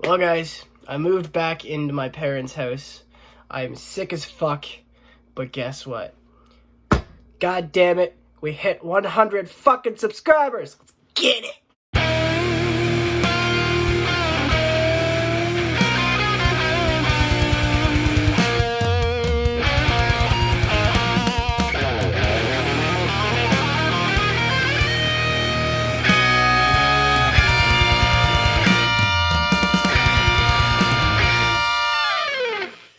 Well, guys, I moved back into my parents' house. I'm sick as fuck, but guess what? God damn it, we hit 100 fucking subscribers! Let's get it!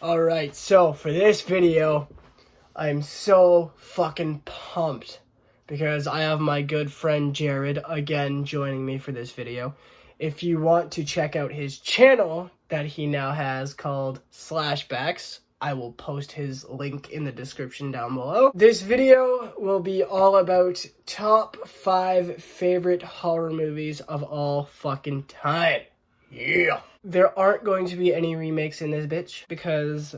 Alright, so for this video, I'm so fucking pumped because I have my good friend Jared again joining me for this video. If you want to check out his channel that he now has called Slashbacks, I will post his link in the description down below. This video will be all about top 5 favorite horror movies of all fucking time. Yeah! There aren't going to be any remakes in this bitch because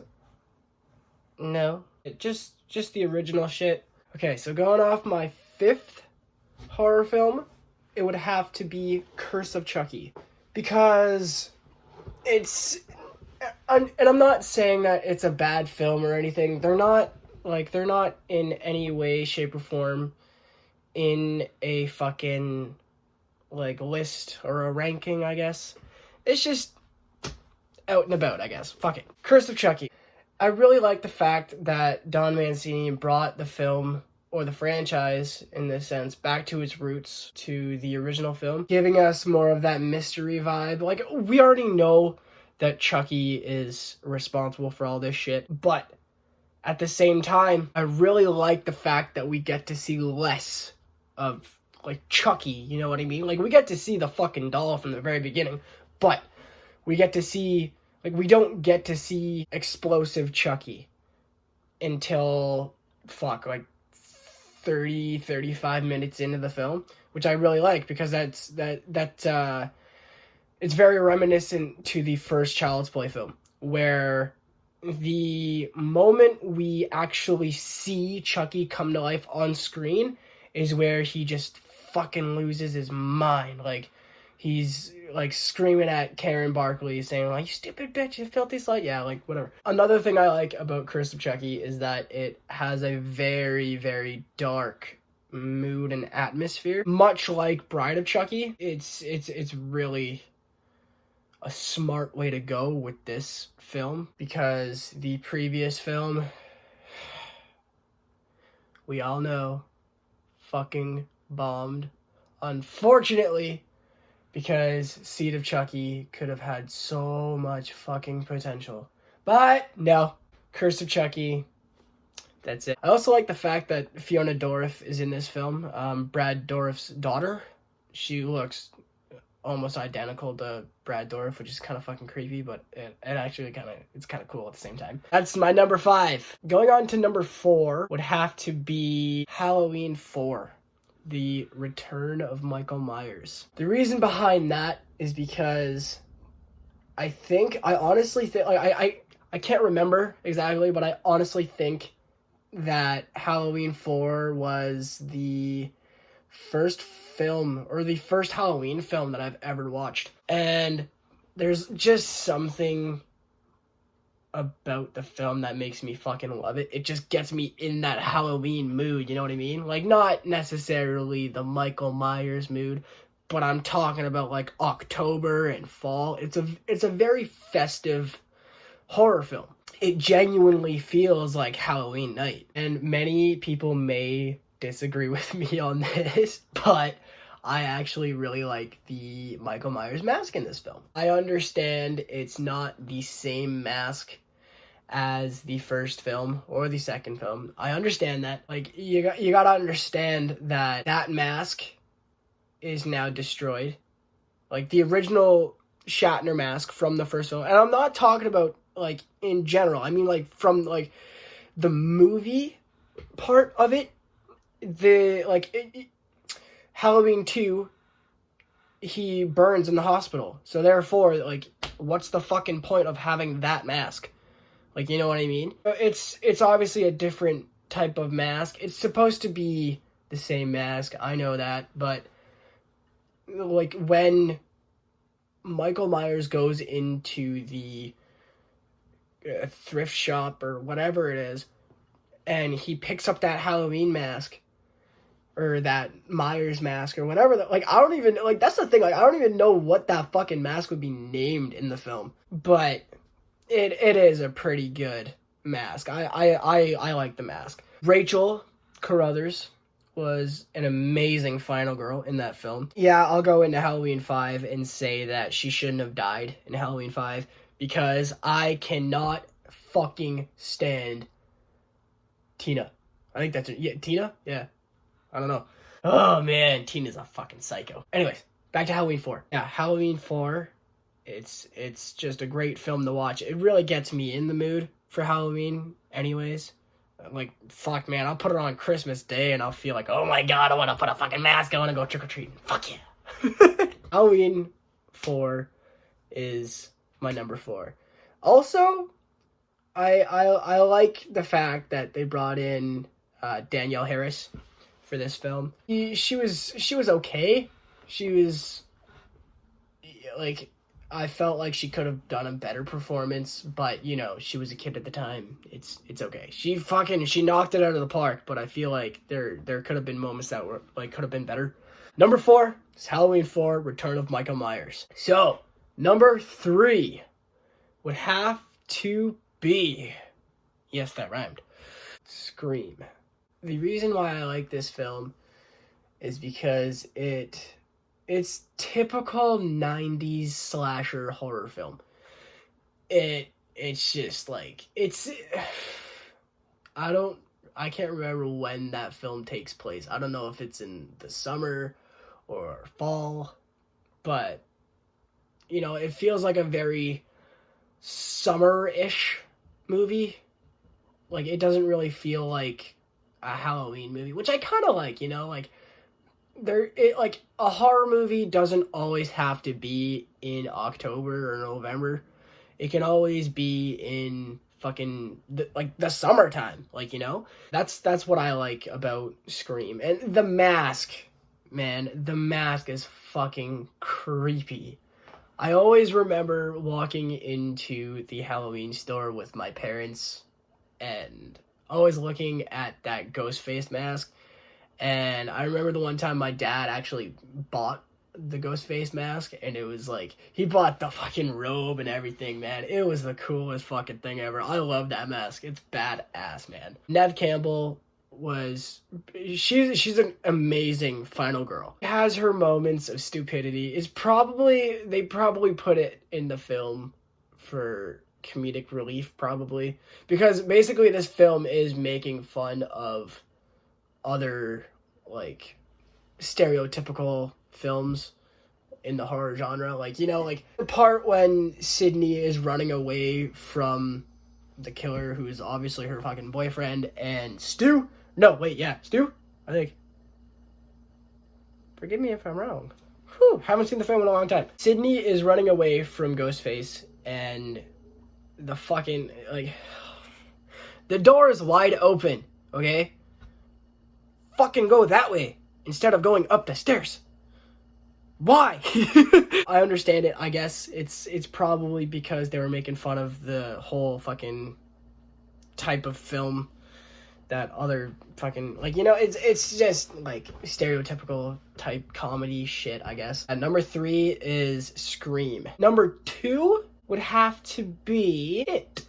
no, just the original shit. Okay, so going off my 5th horror film, it would have to be Curse of Chucky because it's, and I'm not saying that it's a bad film or anything. They're not in any way, shape, or form in a fucking list or a ranking, I guess. It's just out and about, I guess. Fuck it. Curse of Chucky. I really like the fact that Don Mancini brought the film, or the franchise in this sense, back to its roots, to the original film, giving us more of that mystery vibe. Like, we already know that Chucky is responsible for all this shit, but at the same time, I really like the fact that we get to see less of, Chucky, you know what I mean? We get to see the fucking doll from the very beginning, but we get to see, we don't get to see explosive Chucky until, 35 minutes into the film, which I really like because it's very reminiscent to the first Child's Play film, where the moment we actually see Chucky come to life on screen is where he just fucking loses his mind. He's screaming at Karen Barkley saying you stupid bitch, you filthy slut. Yeah, whatever. Another thing I like about Curse of Chucky is that it has a very, very dark mood and atmosphere. Much like Bride of Chucky, it's really a smart way to go with this film because the previous film, we all know, fucking bombed. Unfortunately, because Seed of Chucky could have had so much fucking potential. But no, Curse of Chucky, that's it. I also like the fact that Fiona Dourif is in this film, Brad Dourif's daughter. She looks almost identical to Brad Dourif, which is kind of fucking creepy, but it actually it's kind of cool at the same time. That's my number 5. Going on to number 4 would have to be Halloween 4. The Return of Michael Myers. The reason behind that is because I honestly think, I can't remember exactly, but I honestly think that Halloween 4 was the first film, or the first Halloween film that I've ever watched. And there's just something about the film that makes me fucking love it. It just gets me in that Halloween mood, you know what I mean? Not necessarily the Michael Myers mood, but I'm talking about October and fall. It's a very festive horror film. It genuinely feels like Halloween night. And many people may disagree with me on this, but I actually really like the Michael Myers mask in this film. I understand it's not the same mask as the first film or the second film. I understand that. You gotta understand that mask is now destroyed. The original Shatner mask from the first film. And I'm not talking about, in general. I mean, from, the movie part of it. Halloween 2, he burns in the hospital. So therefore, what's the fucking point of having that mask? You know what I mean? It's obviously a different type of mask. It's supposed to be the same mask, I know that, but when Michael Myers goes into the thrift shop or whatever it is, and he picks up that Halloween mask or that Myers mask or whatever. Like, I don't even, like, that's the thing. Like, I don't even know what that fucking mask would be named in the film, but it is a pretty good mask. I like the mask. Rachel Carruthers was an amazing final girl in that film. Yeah, I'll go into Halloween 5 and say that she shouldn't have died in Halloween 5 because I cannot fucking stand Tina. I think that's her. Yeah, Tina? Yeah. I don't know. Oh, man, Tina's a fucking psycho. Anyways, back to Halloween 4. Yeah, Halloween 4, it's just a great film to watch. It really gets me in the mood for Halloween anyways. Like, fuck, man, I'll put it on Christmas Day and I'll feel like, oh my god, I want to put a fucking mask on and go trick-or-treating. Fuck yeah. Halloween 4 is my number 4. Also, I like the fact that they brought in Danielle Harris for this film. She was okay. She was, like, I felt like she could have done a better performance, but, you know, she was a kid at the time. It's okay. She knocked it out of the park, but I feel like there could have been moments that were, like, could have been better. Number 4 is Halloween 4, Return of Michael Myers. So, number 3 would have to be, yes, that rhymed, Scream. The reason why I like this film is because it's typical 90s slasher horror film. It's just like, I can't remember when that film takes place. I don't know if it's in the summer or fall, but, you know, it feels like a very summer-ish movie. Like, it doesn't really feel like a Halloween movie, which I kind of like, you know, like, like, a horror movie doesn't always have to be in October or November. It can always be in fucking the summertime, like, you know. That's what I like about Scream. And the mask, man, the mask is fucking creepy. I always remember walking into the Halloween store with my parents and always looking at that ghost face mask. And I remember the one time my dad actually bought the ghost face mask, and it was like, he bought the fucking robe and everything, man. It was the coolest fucking thing ever. I love that mask. It's badass, man. Neve Campbell she's an amazing final girl. She has her moments of stupidity. They probably put it in the film for comedic relief, probably, because basically this film is making fun of other, like, stereotypical films in the horror genre. Like, you know, like, the part when Sydney is running away from the killer, who is obviously her fucking boyfriend, and Stu, I think, forgive me if I'm wrong. Haven't seen the film in a long time. Sydney is running away from Ghostface, and the fucking, like, the door is wide open, okay? Fucking go that way instead of going up the stairs. Why? I understand it. I guess it's probably because they were making fun of the whole fucking type of film that other fucking, like, you know, it's just like stereotypical type comedy shit, I guess. And number 3 is Scream. Number 2 would have to be It.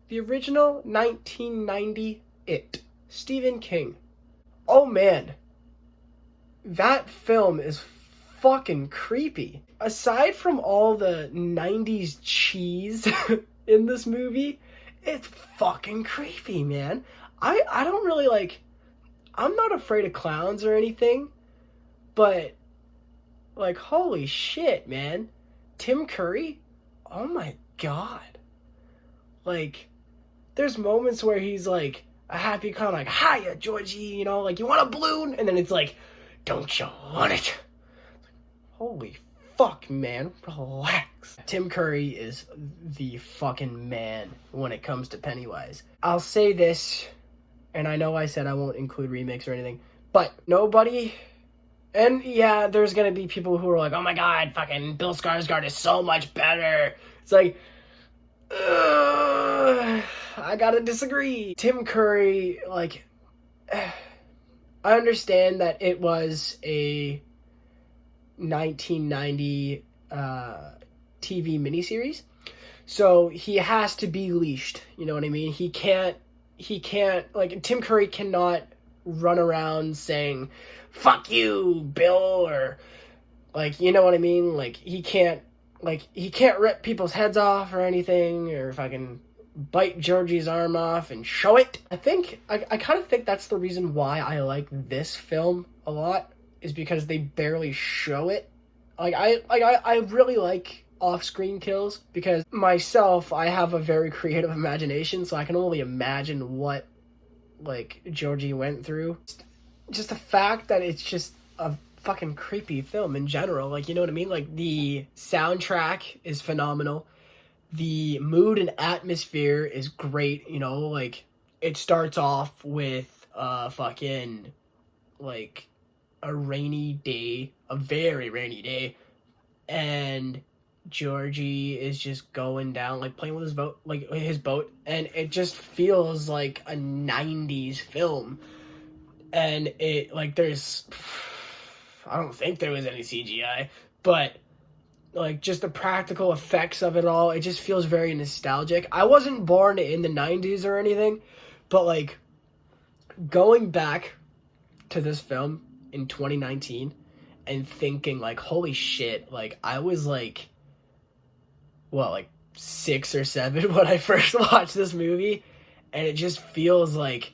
The original 1990 It. Stephen King. Oh man, that film is fucking creepy. Aside from all the 90s cheese in this movie, it's fucking creepy, man. I don't really, like, I'm not afraid of clowns or anything, but, like, holy shit, man. Tim Curry? Oh my god. Like, there's moments where he's, like, a happy clown, like, hiya, Georgie, you know, like, you want a balloon? And then it's like, don't you want it? Holy fuck, man, relax. Tim Curry is the fucking man when it comes to Pennywise. I'll say this, and I know I said I won't include remakes or anything, but nobody And yeah, there's gonna be people who are like, oh my god, fucking Bill Skarsgård is so much better. It's like, I gotta disagree. Tim Curry, like, I understand that it was a 1990 TV miniseries, so he has to be leashed, you know what I mean? He can't, like, Tim Curry cannot run around saying, fuck you, Bill, or, like, you know what I mean? Like, he can't rip people's heads off or anything, or fucking bite Georgie's arm off and show it. I kind of think that's the reason why I like this film a lot, is because they barely show it. I really like off-screen kills, because myself, I have a very creative imagination, so I can only imagine what, like, Georgie went through. Just the fact that it's just a fucking creepy film in general, like, you know what I mean? Like, the soundtrack is phenomenal. The mood and atmosphere is great, you know, like, it starts off with fucking, like, a rainy day, a very rainy day, and Georgie is just going down, like, playing with his boat, and it just feels like a 90s film. And it, like, I don't think there was any CGI, but, like, just the practical effects of it all, it just feels very nostalgic. I wasn't born in the 90s or anything, but, like, going back to this film in 2019 and thinking, like, holy shit, like, I was, like, what, like, 6 or 7 when I first watched this movie, and it just feels like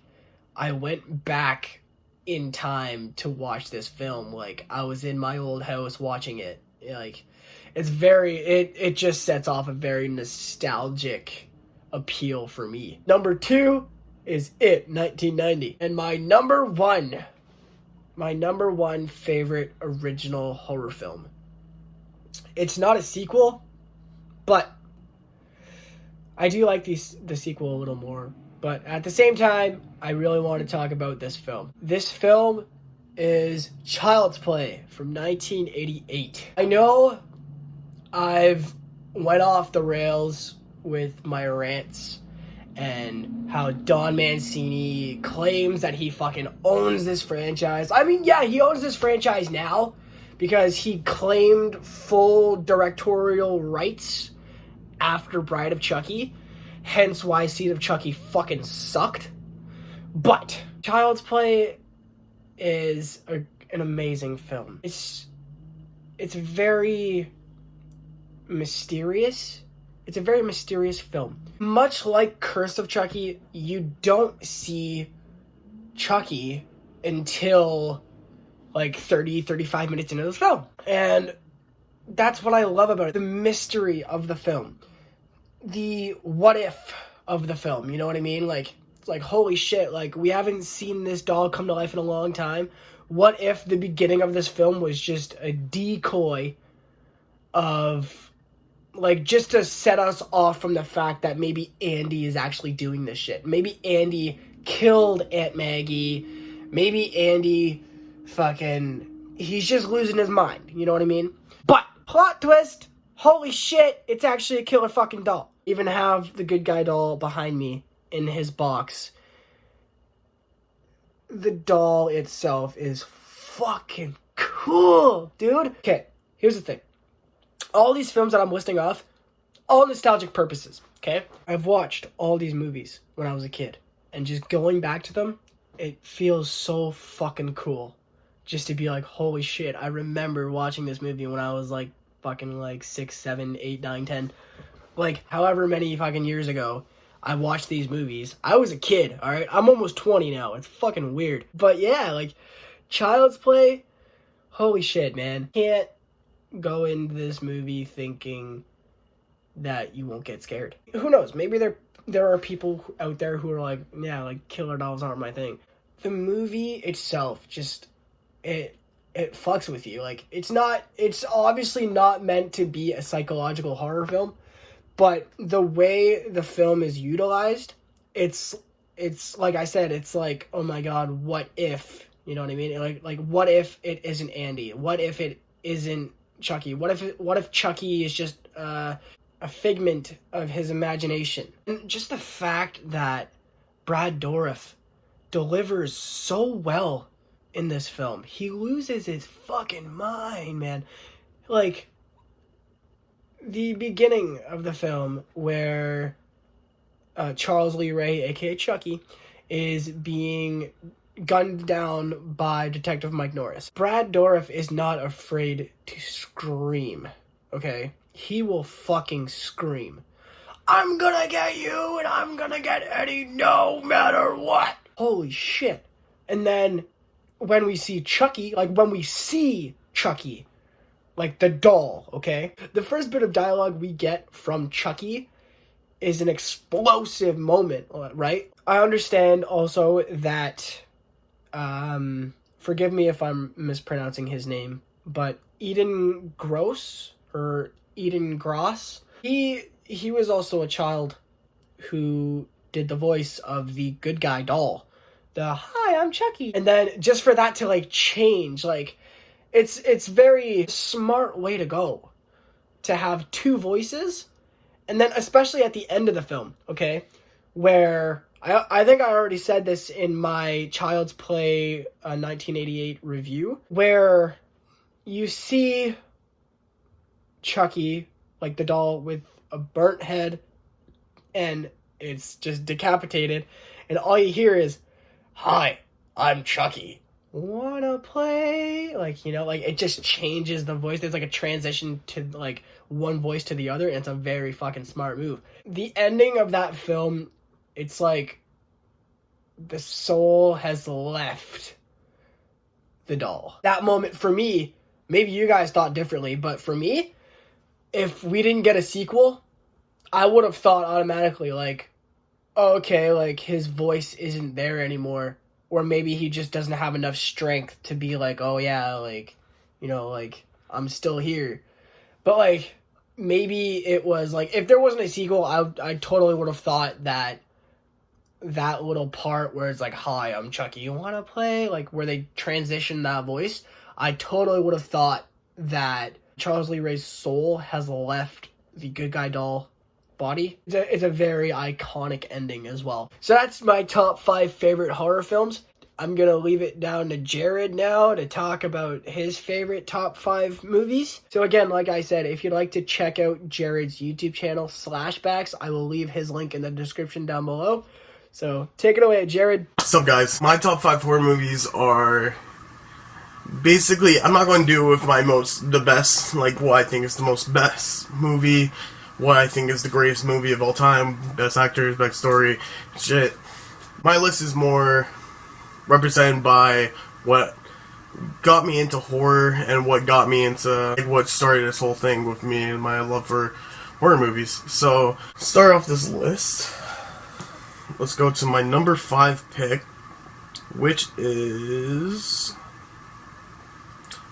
I went back in time to watch this film. Like, I was in my old house watching it. Like, it's very, it just sets off a very nostalgic appeal for me. Number 2 is It, 1990. And my number one favorite original horror film. It's not a sequel, but I do like the sequel a little more. But at the same time, I really want to talk about this film. This film is Child's Play from 1988. I know I've went off the rails with my rants and how Don Mancini claims that he fucking owns this franchise. I mean, yeah, he owns this franchise now because he claimed full directorial rights after Bride of Chucky, hence why Seed of Chucky fucking sucked. But Child's Play is an amazing film. It's very mysterious. It's a very mysterious film. Much like Curse of Chucky, you don't see Chucky until like 35 minutes into the film. And that's what I love about it. The mystery of the film. The what if of the film, you know what I mean? Like, it's like, holy shit, like, we haven't seen this doll come to life in a long time. What if the beginning of this film was just a decoy of, like, just to set us off from the fact that maybe Andy is actually doing this shit. Maybe Andy killed Aunt Maggie. Maybe Andy he's just losing his mind, you know what I mean? But, plot twist, holy shit, it's actually a killer fucking doll. Even have the good guy doll behind me in his box. The doll itself is fucking cool, dude. Okay, here's the thing. All these films that I'm listing off, all nostalgic purposes, okay? I've watched all these movies when I was a kid, and just going back to them, it feels so fucking cool. Just to be like, holy shit, I remember watching this movie when I was like fucking like 6, 7, 8, 9, 10. Like, however many fucking years ago I watched these movies. I was a kid, alright? I'm almost 20 now. It's fucking weird. But yeah, like, Child's Play, holy shit, man. Can't go into this movie thinking that you won't get scared. Who knows? Maybe there are people out there who are like, yeah, like, killer dolls aren't my thing. The movie itself just, it fucks with you. Like, it's obviously not meant to be a psychological horror film, but the way the film is utilized, it's like I said, it's like, oh my god, what if You know what I mean? Like what if it isn't Andy? What if it isn't Chucky? What if Chucky is just a figment of his imagination? And just the fact that Brad Dourif delivers so well in this film. He loses his fucking mind, man. Like, the beginning of the film where Charles Lee Ray, aka Chucky, is being gunned down by Detective Mike Norris. Brad Dourif is not afraid to scream, okay? He will fucking scream. I'm gonna get you, and I'm gonna get Eddie no matter what. Holy shit. And then when we see Chucky, like the doll, okay? The first bit of dialogue we get from Chucky is an explosive moment, right? I understand also that, forgive me if I'm mispronouncing his name, but Eden Gross, he was also a child who did the voice of the good guy doll. Hi, I'm Chucky. And then just for that to like change, like it's very smart way to go to have two voices. And then especially at the end of the film, okay, where I think I already said this in my Child's Play 1988 review, where you see Chucky, like the doll with a burnt head and it's just decapitated, and all you hear is, hi, I'm Chucky. Wanna play? Like, you know, like it just changes the voice. There's like a transition to like one voice to the other, and it's a very fucking smart move. The ending of that film, it's like the soul has left the doll. That moment for me, maybe you guys thought differently, but for me, if we didn't get a sequel, I would have thought automatically like, oh, okay, like his voice isn't there anymore. Or maybe he just doesn't have enough strength to be like, oh yeah, like, you know, like, I'm still here. But like, maybe it was like, if there wasn't a sequel, I totally would have thought that little part where it's like, hi, I'm Chucky, you want to play? Like, where they transition that voice, I totally would have thought that Charles Lee Ray's soul has left the good guy doll body. It's a very iconic ending as well. So that's my top 5 favorite horror films. I'm gonna leave it down to Jared now to talk about his favorite top 5 movies. So again, like I said, if you'd like to check out Jared's YouTube channel, Slashbacks, I will leave his link in the description down below. So take it away, Jared. What's up, guys? My top 5 horror movies are basically, I'm not going to do with the best, like what I think is the most best movie, what I think is the greatest movie of all time, best actors, best story, shit. My list is more represented by what got me into horror and what got me into, like, what started this whole thing with me and my love for horror movies. So, start off this list. Let's go to my number 5 pick, which is...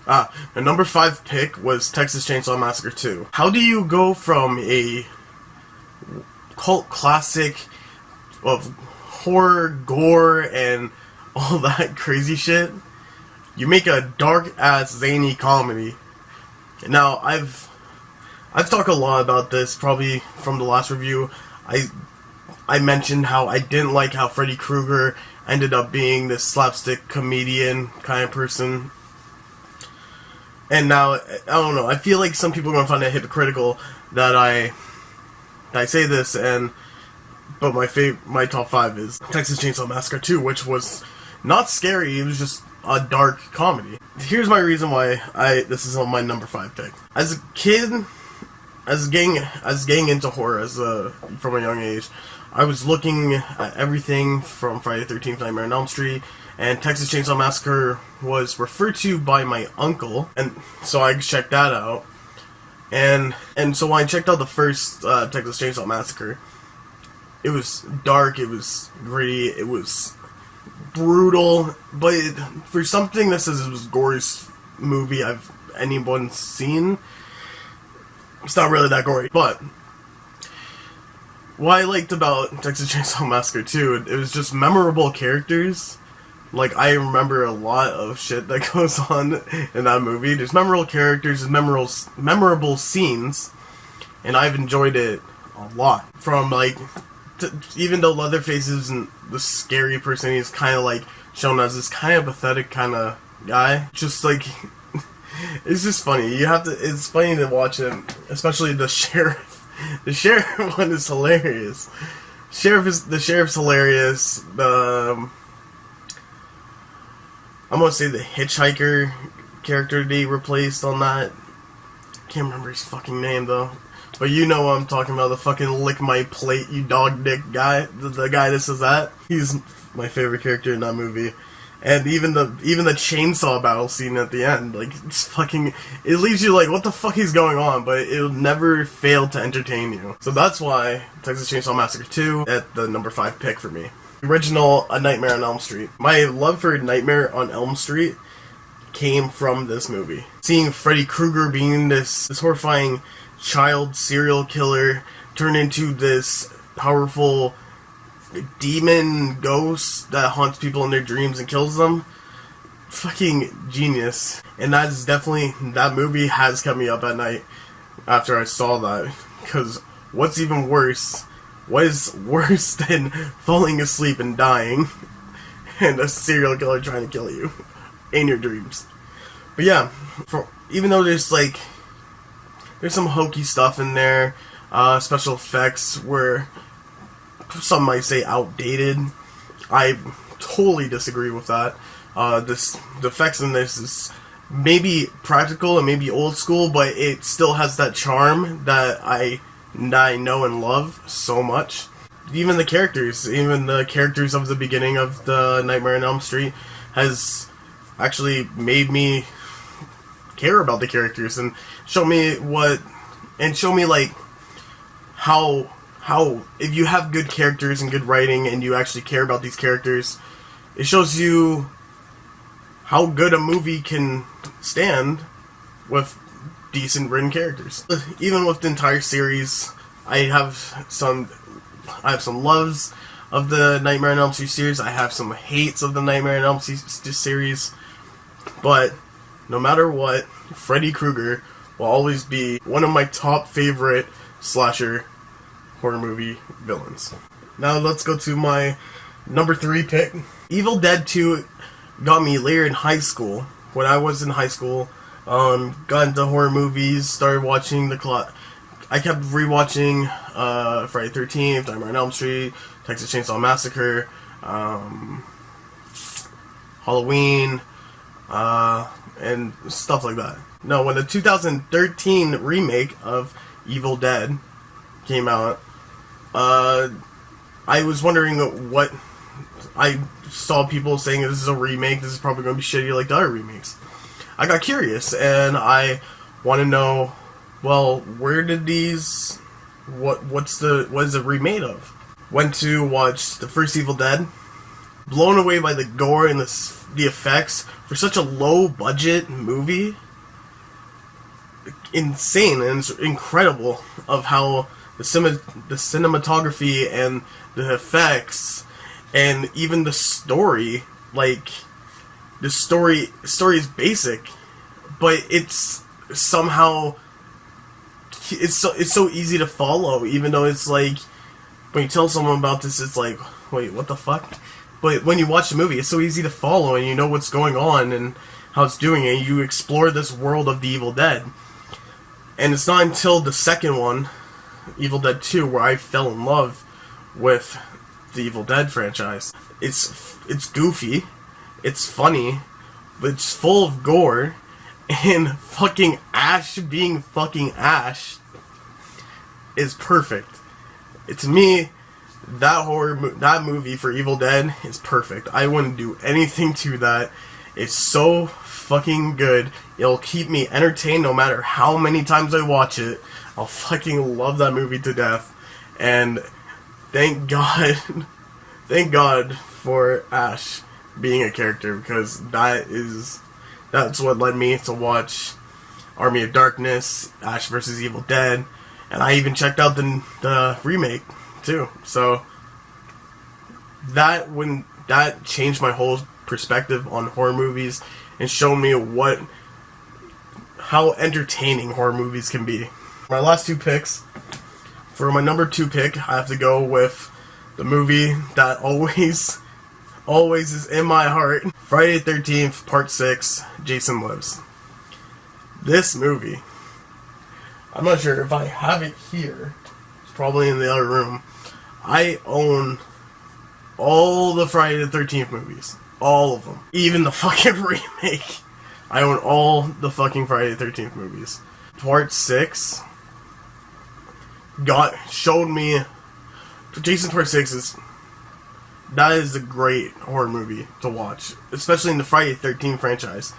the number 5 pick was Texas Chainsaw Massacre 2. How do you go from a cult classic of horror, gore, and all that crazy shit, you make a dark-ass, zany comedy? Now, I've talked a lot about this, probably from the last review. I mentioned how I didn't like how Freddy Krueger ended up being this slapstick comedian kind of person. And now, I don't know, I feel like some people are going to find it hypocritical that I say this, but my top 5 is Texas Chainsaw Massacre 2, which was not scary, it was just a dark comedy. Here's my reason why this is on my number 5 pick. As a kid, as getting into horror from a young age, I was looking at everything from Friday the 13th, Nightmare on Elm Street, and Texas Chainsaw Massacre was referred to by my uncle, and so I checked that out. And so when I checked out the first Texas Chainsaw Massacre, it was dark, it was gritty, it was brutal, but for something that says it was the goriest movie anyone's seen, it's not really that gory. But what I liked about Texas Chainsaw Massacre 2, it was just memorable characters Like, I remember a lot of shit that goes on in that movie. There's memorable characters and memorable scenes, and I've enjoyed it a lot. From, like, even though Leatherface isn't the scary person, he's kind of, like, shown as this kind of pathetic kind of guy. Just, like, it's just funny. It's funny to watch him, especially the sheriff. The sheriff one is hilarious. The sheriff's hilarious. I'm gonna say the hitchhiker character they replaced on that. Can't remember his fucking name though. But you know what I'm talking about, the fucking lick my plate, you dog dick guy. The guy that says that. He's my favorite character in that movie. And even the chainsaw battle scene at the end, like, it's fucking, it leaves you like, what the fuck is going on? But it'll never fail to entertain you. So that's why Texas Chainsaw Massacre 2 at the number 5 pick for me. Original A Nightmare on Elm Street. My love for Nightmare on Elm Street came from this movie. Seeing Freddy Krueger being this horrifying child serial killer turn into this powerful demon ghost that haunts people in their dreams and kills them. Fucking genius. And that movie has kept me up at night after I saw that. Because what is worse than falling asleep and dying and a serial killer trying to kill you in your dreams? But yeah, even though there's some hokey stuff in there, special effects were, some might say, outdated. I totally disagree with that. The effects in this is maybe practical and maybe old school, but it still has that charm that I know and love so much. Even the characters of the beginning of the Nightmare on Elm Street has actually made me care about the characters and show me like how if you have good characters and good writing and you actually care about these characters, it shows you how good a movie can stand with decent written characters. Even with the entire series, I have some loves of the Nightmare on Elm Street series. I have some hates of the Nightmare on Elm Street series. But no matter what, Freddy Krueger will always be one of my top favorite slasher horror movie villains. Now let's go to my number 3 pick. Evil Dead 2 got me later in high school. When I was in high school, got into horror movies, started watching I kept rewatching Friday the 13th, Nightmare on Elm Street, Texas Chainsaw Massacre, Halloween, and stuff like that. No, when the 2013 remake of Evil Dead came out, I was wondering what... I saw people saying this is a remake, this is probably going to be shitty like the other remakes. I got curious, and I want to know, well, where did these... What is it remade of? Went to watch the first Evil Dead. Blown away by the gore and the effects for such a low budget movie. Insane and incredible of how the cinematography and the effects and even the story, like, the story is basic, but it's somehow it's so easy to follow, even though it's like when you tell someone about this, it's like, wait, what the fuck? But when you watch the movie, it's so easy to follow, and you know what's going on and how it's doing it. You explore this world of the Evil Dead. And it's not until the second one, Evil Dead 2, where I fell in love with the Evil Dead franchise. It's goofy, it's funny, but it's full of gore, and fucking Ash being fucking Ash is perfect. To me, that movie for Evil Dead is perfect. I wouldn't do anything to that. It's so fucking good. It'll keep me entertained no matter how many times I watch it. I'll fucking love that movie to death. And thank God for Ash being a character, because that's what led me to watch Army of Darkness, Ash vs. Evil Dead, and I even checked out the remake too. So that changed my whole perspective on horror movies and shown me how entertaining horror movies can be. My last two picks. For my number 2 pick, I have to go with the movie that always is in my heart. Friday the 13th, Part 6, Jason Lives. This movie, I'm not sure if I have it here. It's probably in the other room. I own all the Friday the 13th movies. All of them. Even the fucking remake. I own all the fucking Friday the 13th movies. Part 6 showed me... Jason Part 6 is a great horror movie to watch. Especially in the Friday the 13th franchise.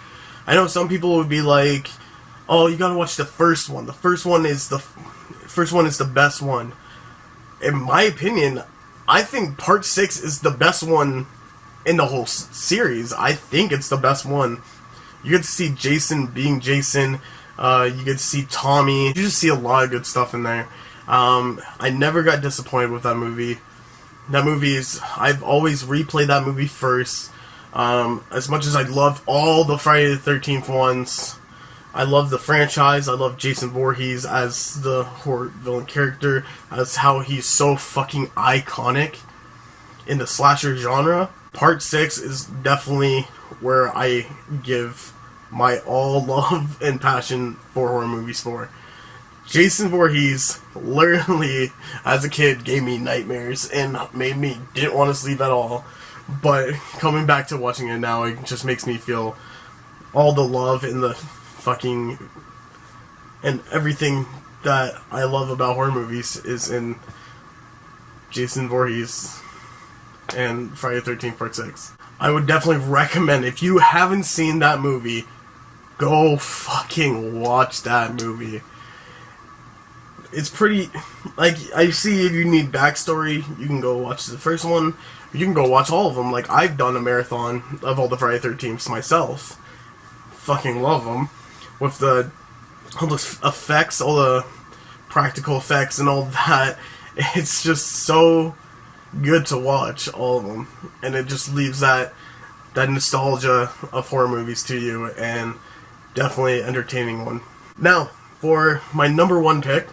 I know some people would be like, oh, you gotta watch the first one. The first one is the best one. In my opinion, I think Part 6 is the best one in the whole series. I think it's the best one. You get to see Jason being Jason. You get to see Tommy. You just see a lot of good stuff in there. I never got disappointed with that movie. I've always replayed that movie first. As much as I loved all the Friday the 13th ones, I love the franchise. I love Jason Voorhees as the horror villain character, as how he's so fucking iconic in the slasher genre. Part 6 is definitely where I give my all love and passion for horror movies for. Jason Voorhees literally, as a kid, gave me nightmares and made me didn't want to sleep at all. But coming back to watching it now, it just makes me feel all the love and the fucking... and everything that I love about horror movies is in Jason Voorhees and Friday the 13th Part 6. I would definitely recommend, if you haven't seen that movie, go fucking watch that movie. It's pretty, like, I see if you need backstory, you can go watch the first one, you can go watch all of them. Like, I've done a marathon of all the Friday the 13ths myself. Fucking love them. With all the effects, all the practical effects and all that, it's just so good to watch, all of them. And it just leaves that nostalgia of horror movies to you, and definitely an entertaining one. Now, for my number 1 pick,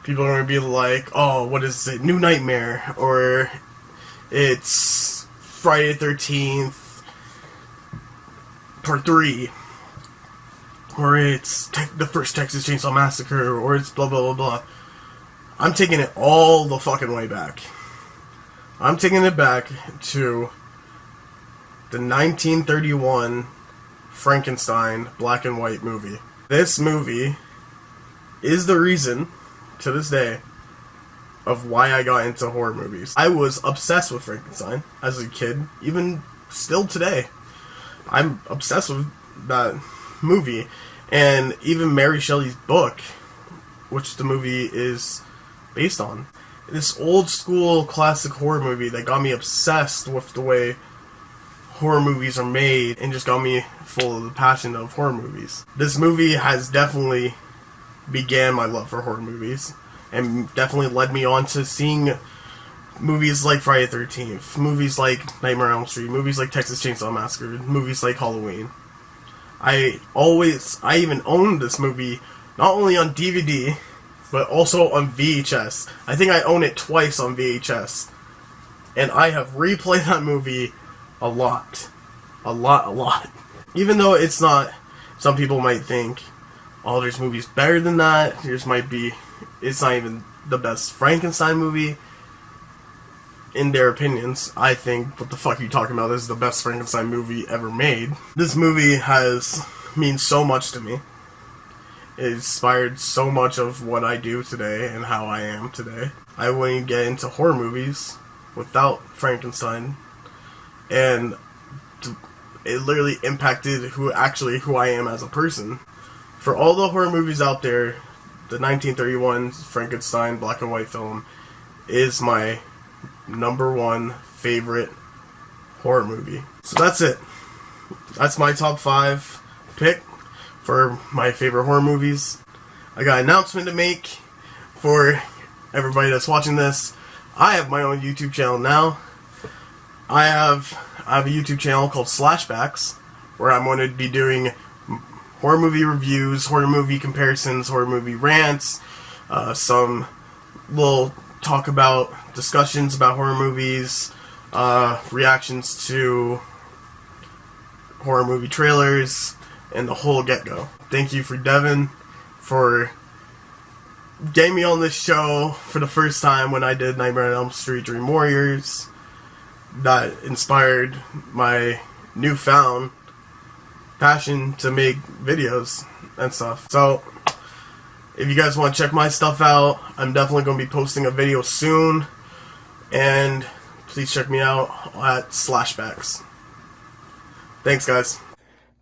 people are going to be like, oh, what is it, New Nightmare, or it's Friday the 13th, Part 3, or it's the first Texas Chainsaw Massacre, or it's blah blah blah blah. I'm taking it all the fucking way back. I'm taking it back to the 1931 Frankenstein black and white movie. This movie is the reason, to this day, of why I got into horror movies. I was obsessed with Frankenstein as a kid, even still today. I'm obsessed with that movie, and even Mary Shelley's book, which the movie is based on. This old school classic horror movie that got me obsessed with the way horror movies are made and just got me full of the passion of horror movies. This movie has definitely began my love for horror movies and definitely led me on to seeing movies like Friday the 13th, movies like Nightmare on Elm Street, movies like Texas Chainsaw Massacre, movies like Halloween. I even owned this movie not only on DVD, but also on VHS. I think I own it twice on VHS. And I have replayed that movie a lot. A lot. Even though it's not, some people might think, oh, there's movies better than that. It's not even the best Frankenstein movie. In their opinions, I think, what the fuck are you talking about? This is the best Frankenstein movie ever made. This movie means so much to me. It inspired so much of what I do today and how I am today. I wouldn't get into horror movies without Frankenstein, and it literally impacted who I am as a person. For all the horror movies out there, the 1931 Frankenstein black and white film is my number 1 favorite horror movie. So that's it. That's my top 5 pick for my favorite horror movies. I got an announcement to make for everybody that's watching this. I have my own YouTube channel now. I have I have a YouTube channel called Slashbacks, where I'm going to be doing horror movie reviews, horror movie comparisons, horror movie rants, some little talk about discussions about horror movies, reactions to horror movie trailers, and the whole get-go. Thank you for Devin for getting me on this show for the first time when I did Nightmare on Elm Street Dream Warriors. That inspired my newfound passion to make videos and stuff. So, if you guys want to check my stuff out, I'm definitely going to be posting a video soon. And please check me out at Slashbacks. Thanks, guys.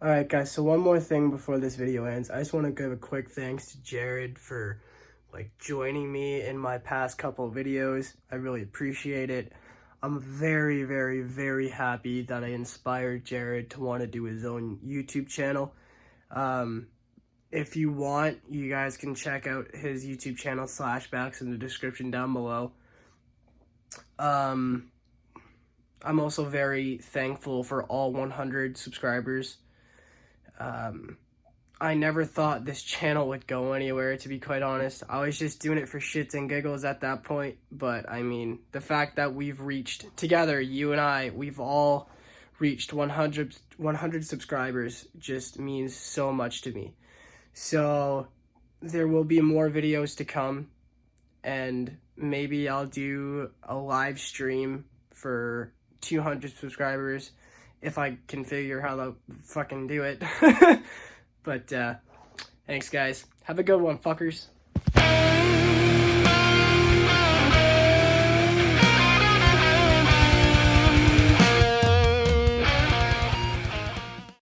Alright guys, so one more thing before this video ends. I just want to give a quick thanks to Jared for joining me in my past couple of videos. I really appreciate it. I'm very, very, very happy that I inspired Jared to want to do his own YouTube channel. If you want, you guys can check out his YouTube channel, Slashbacks, in the description down below. I'm also very thankful for all 100 subscribers. I never thought this channel would go anywhere, to be quite honest. I was just doing it for shits and giggles at that point. But, I mean, the fact that we've reached, together, you and I, we've all reached 100 subscribers just means so much to me. So, there will be more videos to come. And maybe I'll do a live stream for 200 subscribers if I can figure how to fucking do it. But, thanks guys. Have a good one, fuckers.